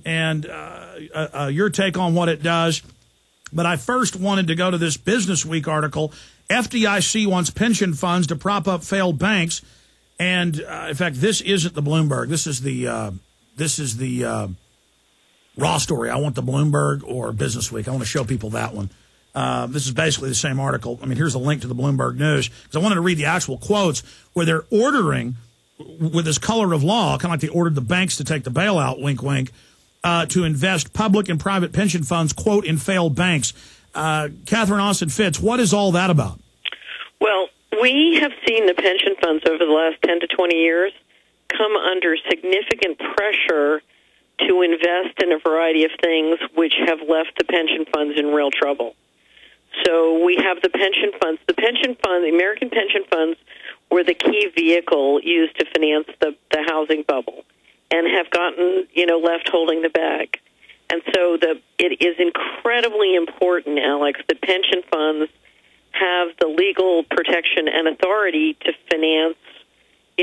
and your take on what it does. But I first wanted to go to this Business Week article. FDIC wants pension funds to prop up failed banks. And, in fact, this isn't the Bloomberg. This is the Raw story. I want the Bloomberg or Business Week. I want to show people that one. This is basically the same article. I mean, here's a link to the Bloomberg News, because I wanted to read the actual quotes where they're ordering, with this color of law, kind of like they ordered the banks to take the bailout, wink, wink, to invest public and private pension funds, quote, in failed banks. Catherine Austin Fitz, what is all that about? Well, we have seen the pension funds over the last 10 to 20 years come under significant pressure to invest in a variety of things which have left the pension funds in real trouble. So we have the pension funds. The pension fund, the American pension funds, were the key vehicle used to finance the housing bubble, and have gotten, left holding the bag. And so it is incredibly important, Alex, that pension funds have the legal protection and authority to finance,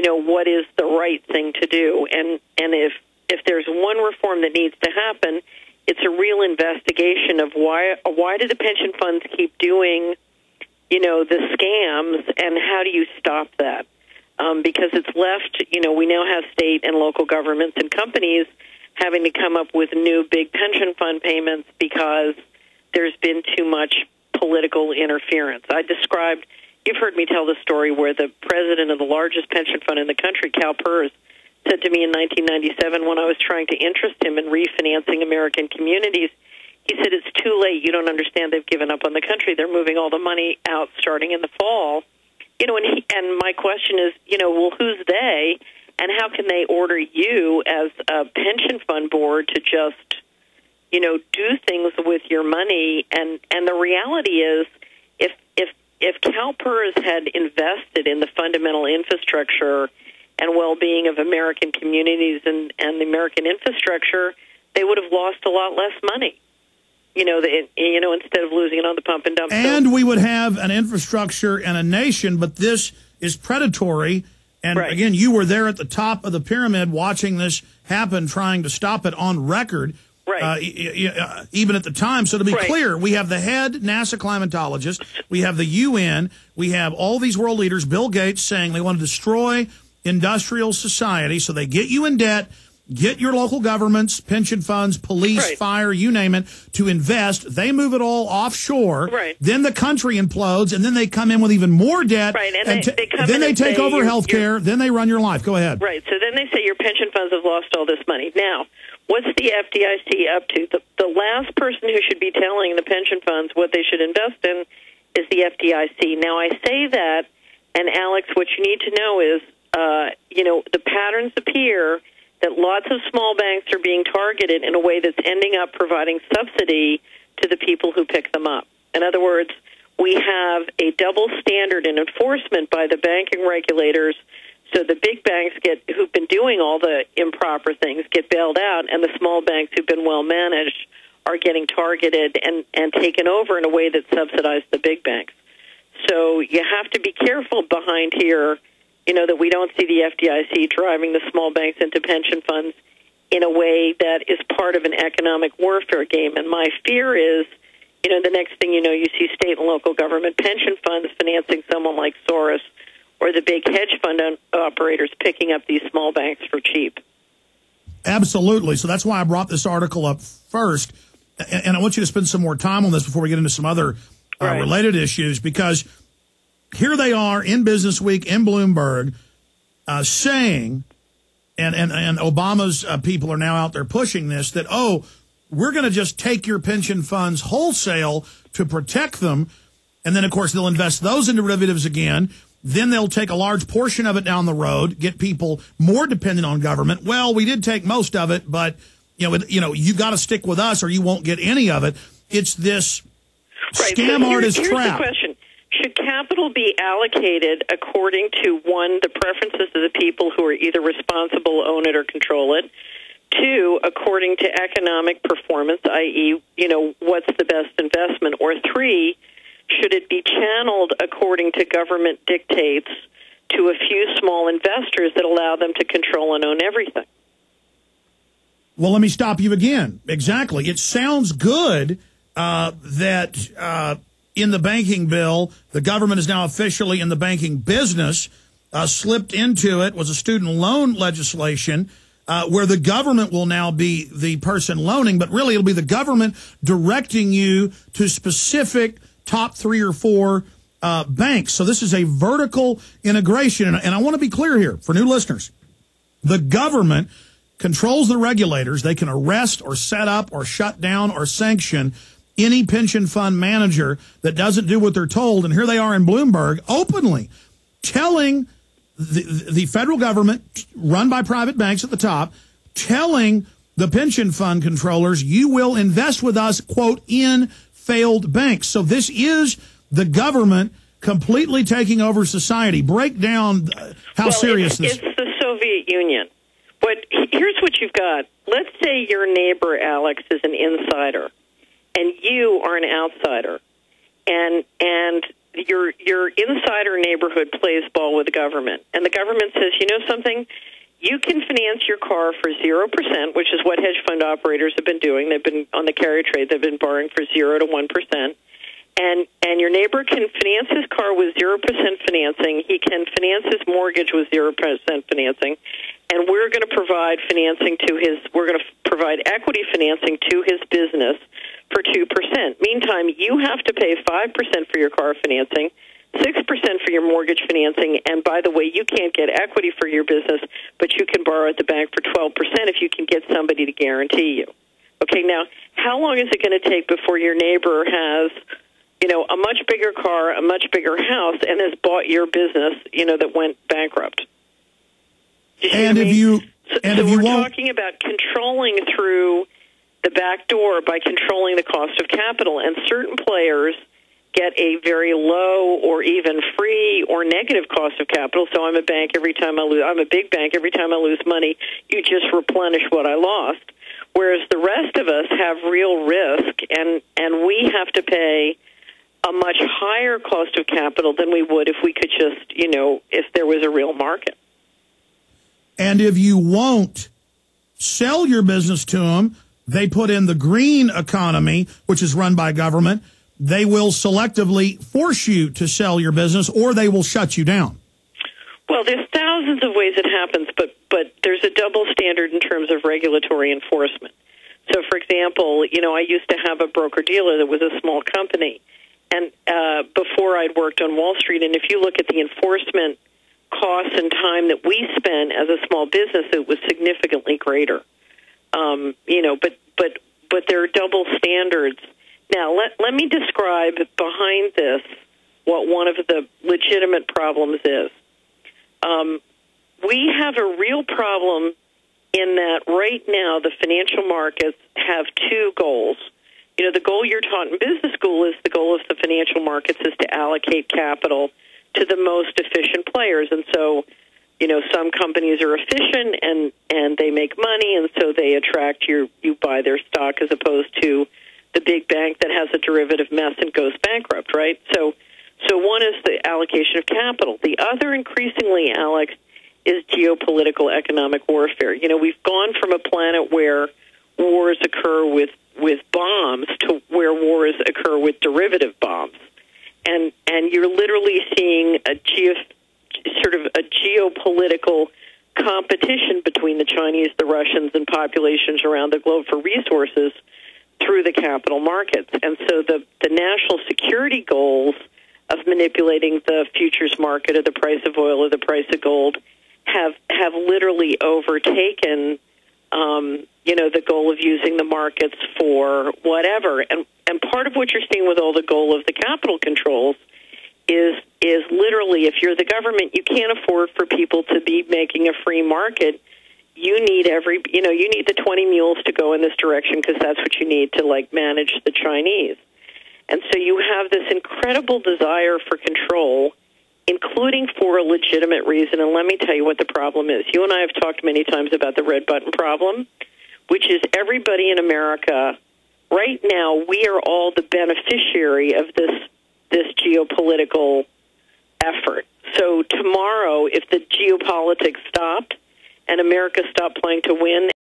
what is the right thing to do. And if there's one reform that needs to happen, it's a real investigation of why do the pension funds keep doing, the scams, and how do you stop that? Because it's left, we now have state and local governments and companies having to come up with new big pension fund payments because there's been too much political interference. You've heard me tell the story where the president of the largest pension fund in the country, Cal Pers, said to me in 1997 when I was trying to interest him in refinancing American communities, he said, it's too late. You don't understand. They've given up on the country. They're moving all the money out starting in the fall. And my question is, well, who's they, and how can they order you as a pension fund board to just, do things with your money? And the reality is, if CalPERS had invested in the fundamental infrastructure and well-being of American communities and the American infrastructure, they would have lost a lot less money. Instead of losing it on the pump and dump. And we would have an infrastructure and a nation, but this is predatory. And right. Again, you were there at the top of the pyramid watching this happen, trying to stop it on record. Right. Even at the time. So to be right. clear, we have the head NASA climatologist, we have the UN, we have all these world leaders, Bill Gates saying they want to destroy industrial society, so they get you in debt, get your local governments, pension funds, police, right. fire, you name it, to invest. They move it all offshore. Right. Then the country implodes, and then they come in with even more debt. Right. And then they take over health care. Then they run your life. Go ahead. Right. So then they say your pension funds have lost all this money. Now, what's the FDIC up to? The last person who should be telling the pension funds what they should invest in is the FDIC. Now, I say that, and Alex, what you need to know is, the patterns appear that lots of small banks are being targeted in a way that's ending up providing subsidy to the people who pick them up. In other words, we have a double standard in enforcement by the banking regulators, so the big banks who've been doing all the improper things get bailed out, and the small banks who've been well managed are getting targeted and taken over in a way that subsidizes the big banks. So you have to be careful behind here, that we don't see the FDIC driving the small banks into pension funds in a way that is part of an economic warfare game. And my fear is, the next thing you see state and local government pension funds financing someone like Soros, or the big hedge fund operators picking up these small banks for cheap. Absolutely. So that's why I brought this article up first. And I want you to spend some more time on this before we get into some other right. related issues, because here they are in Business Week, in Bloomberg, saying, and Obama's people are now out there pushing this, that, we're going to just take your pension funds wholesale to protect them. And then, of course, they'll invest those into derivatives again. Then they'll take a large portion of it down the road, get people more dependent on government. Well, we did take most of it, but, you got to stick with us or you won't get any of it. It's this right. scam artist trap. Here's the question. Should capital be allocated according to, one, the preferences of the people who are either responsible, own it, or control it? Two, according to economic performance, i.e., what's the best investment? Or three, should it be channeled according to government dictates to a few small investors that allow them to control and own everything? Well, let me stop you again. Exactly. It sounds good that in the banking bill, the government is now officially in the banking business. Slipped into it was a student loan legislation where the government will now be the person loaning, but really it'll be the government directing you to specific top 3 or 4 banks. So this is a vertical integration. And I want to be clear here for new listeners. The government controls the regulators. They can arrest or set up or shut down or sanction any pension fund manager that doesn't do what they're told. And here they are in Bloomberg openly telling the federal government, run by private banks at the top, telling the pension fund controllers, you will invest with us, quote, in failed banks. So this is the government completely taking over society. Break down how serious this is. It's the Soviet Union. But here's what you've got. Let's say your neighbor, Alex, is an insider, and you are an outsider, and your insider neighborhood plays ball with the government, and the government says, you know something, you can finance your car for 0%, which is what hedge fund operators have been doing. They've been on the carry trade. They've been borrowing for 0 to 1%. And your neighbor can finance his car with 0% financing. He can finance his mortgage with 0% financing. And we're going to provide equity financing to his business for 2%. Meantime, you have to pay 5% for your car financing, 6% for your mortgage financing, and by the way, you can't get equity for your business, but you can borrow at the bank for 12% if you can get somebody to guarantee you. Okay, now, how long is it going to take before your neighbor has, a much bigger car, a much bigger house, and has bought your business, that went bankrupt? And if you we're talking about controlling through the back door by controlling the cost of capital, and certain players get a very low or even free or negative cost of capital. So I'm a bank every time I lose. I'm a big bank every time I lose money. You just replenish what I lost. Whereas the rest of us have real risk, and we have to pay a much higher cost of capital than we would if we could just, if there was a real market. And if you won't sell your business to them, they put in the green economy, which is run by government. They will selectively force you to sell your business, or they will shut you down. Well, there's thousands of ways it happens, but there's a double standard in terms of regulatory enforcement. So, for example, I used to have a broker-dealer that was a small company, and before I'd worked on Wall Street, and if you look at the enforcement costs and time that we spent as a small business, it was significantly greater. But there are double standards. Now, let me describe behind this what one of the legitimate problems is. We have a real problem in that right now the financial markets have 2 goals. The goal you're taught in business school is the goal of the financial markets is to allocate capital to the most efficient players. And so, some companies are efficient and they make money, and so they attract you buy their stock as opposed to the big bank that has a derivative mess and goes bankrupt, right? So one is the allocation of capital. The other, increasingly, Alex, is geopolitical economic warfare. We've gone from a planet where wars occur with bombs to where wars occur with derivative bombs. And you're literally seeing a geopolitical competition between the Chinese, the Russians, and populations around the globe for resources through the capital markets. And so the national security goals of manipulating the futures market or the price of oil or the price of gold have literally overtaken the goal of using the markets for whatever. And part of what you're seeing with all the goal of the capital controls is literally, if you're the government, you can't afford for people to be making a free market. You need you need the 20 mules to go in this direction because that's what you need to manage the Chinese. And so you have this incredible desire for control, including for a legitimate reason. And let me tell you what the problem is. You and I have talked many times about the red button problem, which is everybody in America. Right now, we are all the beneficiary of this geopolitical effort. So tomorrow, if the geopolitics stopped and America stopped playing to win